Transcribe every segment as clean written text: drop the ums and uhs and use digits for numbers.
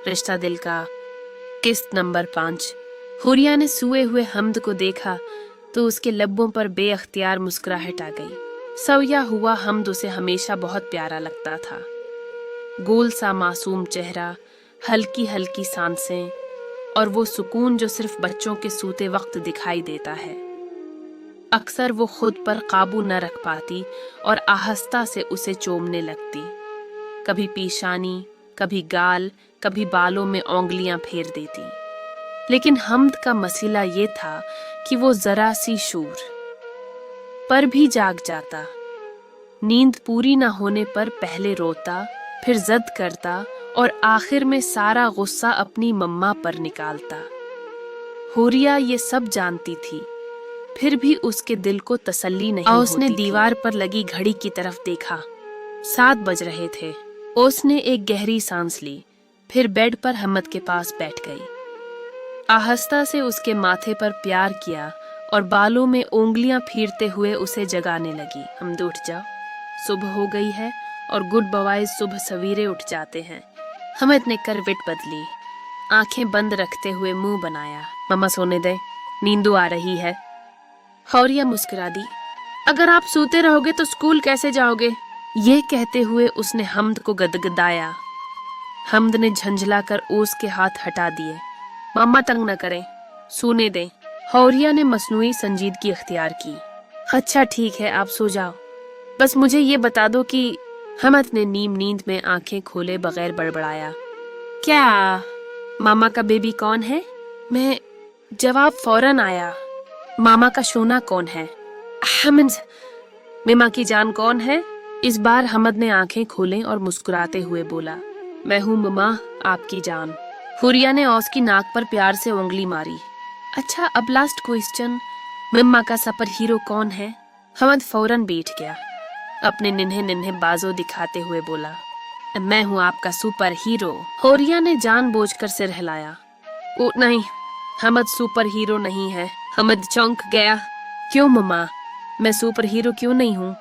रिश्ता दिल का, किस्त नंबर 5। हुरिया ने सोए हुए हमद को देखा तो उसके लब्बों पर बेअख्तियार मुस्कुराहट आ गई। सोया हुआ हमद उसे हमेशा बहुत प्यारा लगता था। गोल सा मासूम चेहरा, हल्की हल्की सांसें और वो सुकून जो सिर्फ बच्चों के सूते वक्त दिखाई देता है। अक्सर वो खुद पर काबू न रख पाती और आहिस्ता से उसे चूमने लगती। कभी पेशानी, कभी गाल, कभी बालों में उंगलियां फेर देती। लेकिन हमद का मसला ये था कि वो जरा सी शूर पर भी जाग जाता। नींद पूरी न होने पर पहले रोता, फिर जिद करता और आखिर में सारा गुस्सा अपनी मम्मा पर निकालता। हुरिया ये सब जानती थी, फिर भी उसके दिल को तसल्ली नहीं होती। उसने दीवार पर लगी घड़ी की तरफ देखा। 7 बज रहे थे। उसने एक गहरी सांस ली, फिर बेड पर हमद के पास बैठ गई। आहिस्ता से उसके माथे पर प्यार किया और बालों में उंगलियां फेरते हुए उसे जगाने लगी। हमद उठ जाओ, सुबह हो गई है और गुड बॉयज सुबह सवेरे उठ जाते हैं। हमद ने करवट बदली, आंखें बंद रखते हुए मुंह बनाया। मम्मा सोने दे, नींदू आ रही है। हुरिया मुस्कुरा दी। अगर आप सोते रहोगे तो स्कूल कैसे जाओगे? ये कहते हुए उसने हमद को गदगदाया। हमद ने झंझलाकर ओस के हाथ हटा दिए। मम्मा तंग न करें, सोने दें। हुरिया ने मसनूई संजीदगी इख्तियार की। अच्छा ठीक है, आप सो जाओ, बस मुझे ये बता दो कि हमद ने नीम नींद में आंखें खोले बगैर बड़बड़ाया। क्या मामा का बेबी कौन है? मैं जवाब फौरन आया। मामा का शोना कौन है? हमद। मिमा की जान कौन है? इस बार हमद ने आंखें खोले और मुस्कुराते हुए बोला, मैं हूँ ममा, आपकी जान। हुरिया ने औस की नाक पर प्यार से उंगली मारी। अच्छा, अब लास्ट क्वेश्चन, मिम्मा का सुपर हीरो कौन है? हमद फौरन बैठ गया। अपने निन्हे निन्हे बाजों दिखाते हुए बोला, मैं हूँ आपका सुपर हीरो। हुरिया ने जानबूझकर सिर हिलाया। ओ नहीं, हमद सुपर हीरो नहीं है। हमद चौंक गया। क्यों मम्मा, मैं सुपर हीरो क्यों नहीं हूँ?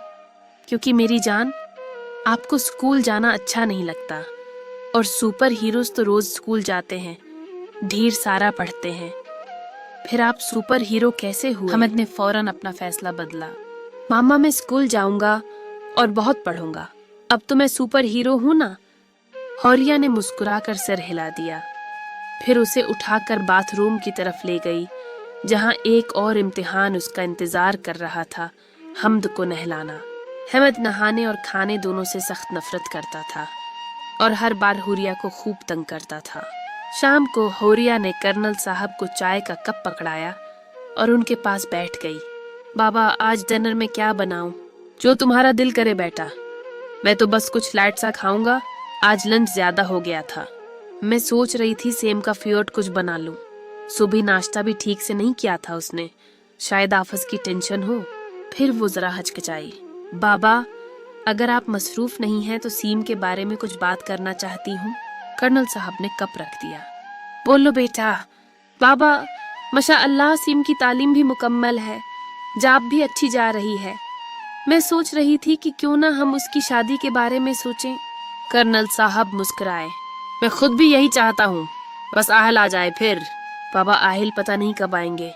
क्योंकि मेरी जान, आपको स्कूल जाना अच्छा नहीं लगता और सुपर हीरोज तो रोज स्कूल जाते हैं, ढेर सारा पढ़ते हैं। फिर आप सुपर हीरो कैसे हुए? हमद ने फौरन अपना फैसला बदला। मामा, मैं स्कूल जाऊंगा और बहुत पढ़ूंगा, अब तो मैं सुपर हीरो हूं ना। हुरिया ने मुस्कुराकर सिर हिला दिया, फिर उसे उठाकर बाथरूम की तरफ ले गई जहां एक और इम्तिहान उसका इंतजार कर रहा था, हमद को नहलाना। हमद नहाने और खाने दोनों से सख्त नफरत करता था और हर बार हुरिया को खूब तंग करता था। शाम को हुरिया ने कर्नल साहब को चाय का कप पकड़ाया और उनके पास बैठ गई। बाबा, आज डिनर में क्या बनाऊं? जो तुम्हारा दिल करे बेटा, मैं तो बस कुछ लाइट सा खाऊंगा, आज लंच ज्यादा हो गया था। मैं सोच रही थी सेम का फ्यूट कुछ बना लूं। सुबह नाश्ता भी ठीक से नहीं किया था उसने, शायद आफस की टेंशन हो। फिर वो जरा हचकिचाई। बाबा, अगर आप मसरूफ नहीं हैं तो सीम के बारे में कुछ बात करना चाहती हूँ। कर्नल साहब ने कप रख दिया। बोलो बेटा। बाबा, माशाअल्लाह सीम की तालीम भी मुकम्मल है, जॉब भी अच्छी जा रही है। मैं सोच रही थी कि क्यों ना हम उसकी शादी के बारे में सोचें। कर्नल साहब मुस्कुराए। मैं खुद भी यही चाहता हूँ, बस आहल आ जाए फिर। बाबा, आहिल पता नहीं कब आएंगे,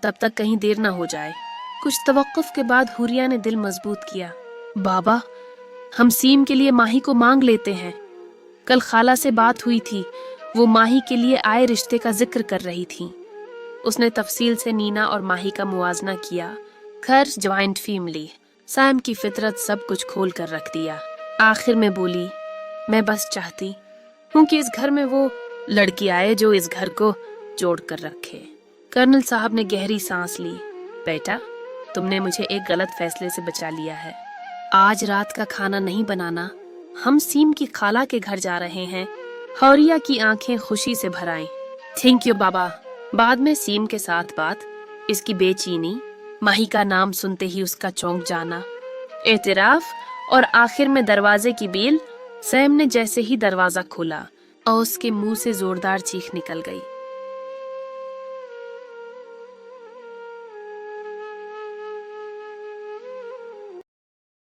तब तक कहीं देर ना हो जाए। कुछ तवक्कुफ के बाद हुरिया ने दिल मजबूत किया। बाबा, हम सीम के लिए माही को मांग लेते हैं। कल खाला से बात हुई थी, वो माही के लिए आए रिश्ते का जिक्र कर रही थी। उसने तफसील से नीना और माही का मुआजना किया। घर ज्वाइंट फैमिली, सैम की फितरत सब कुछ खोल कर रख दिया। आखिर में बोली, मैं बस चाहती हूँ कि इस घर में वो लड़की आए जो इस घर को जोड़ कर रखे। कर्नल साहब ने गहरी सांस ली। बेटा, तुमने मुझे एक गलत फैसले से बचा लिया है। आज रात का खाना नहीं बनाना, हम सीम की खाला के घर जा रहे हैं। हुरिया की आंखें खुशी से भर आईं। थैंक यू बाबा। बाद में सीम के साथ बात, इसकी बेचैनी, माही का नाम सुनते ही उसका चौंक जाना, एतराफ और आखिर में दरवाजे की बेल। सैम ने जैसे ही दरवाजा खोला और उसके मुंह से जोरदार चीख निकल गई।